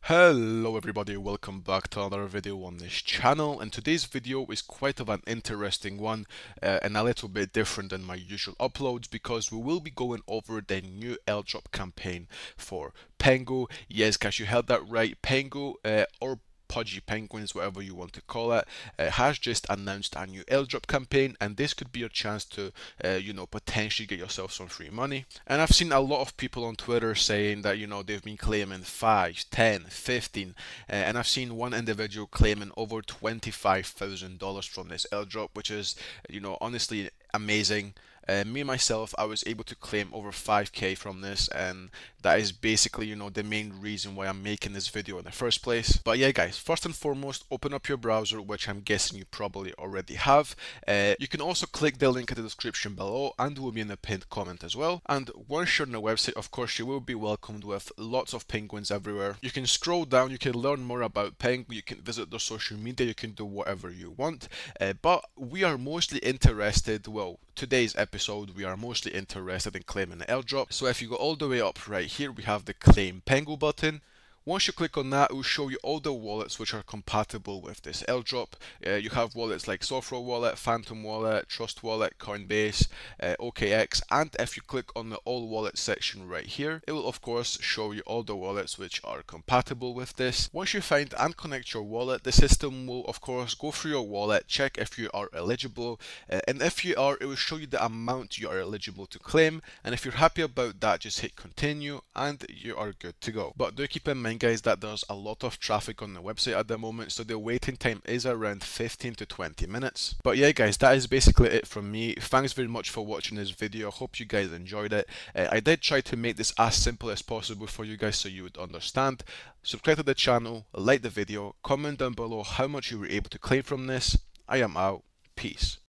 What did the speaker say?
Hello everybody, welcome back to another video on this channel, and today's video is quite of an interesting one and a little bit different than my usual uploads because we will be going over the new airdrop campaign for Pengu. Yes guys, you heard that right, Pengu or Pudgy Penguins, whatever you want to call it, has just announced a new airdrop campaign, and this could be your chance to, potentially get yourself some free money. And I've seen a lot of people on Twitter saying that, they've been claiming 5, 10, 15, and I've seen one individual claiming over $25,000 from this airdrop, which is, honestly amazing. Me myself, I was able to claim over 5k from this, and that is basically, the main reason why I'm making this video in the first place. But yeah guys, first and foremost, open up your browser, which I'm guessing you probably already have. You can also click the link in the description below, and it will be in the pinned comment as well. And once you're on the website, of course, you will be welcomed with lots of penguins everywhere. You can scroll down, you can learn more about Pengu, you can visit their social media, you can do whatever you want. But we are mostly interested, well, today's episode, we are mostly interested in claiming the airdrop. So if you go all the way up right here, we have the Claim Pengu button. Once you click on that, it will show you all the wallets which are compatible with this airdrop. You have wallets like Software Wallet, Phantom Wallet, Trust Wallet, Coinbase, OKX, and if you click on the All Wallets section right here, it will of course show you all the wallets which are compatible with this. Once you find and connect your wallet, the system will of course go through your wallet, check if you are eligible, and if you are, it will show you the amount you are eligible to claim, and if you're happy about that, just hit continue and you are good to go. But do keep in mind guys that there's a lot of traffic on the website at the moment, so the waiting time is around 15 to 20 minutes. But yeah guys, that is basically it from me. Thanks very much for watching this video. Hope you guys enjoyed it. I did try to make this as simple as possible for you guys so you would understand. Subscribe to the channel, like the video, comment down below how much you were able to claim from this. I am out. Peace.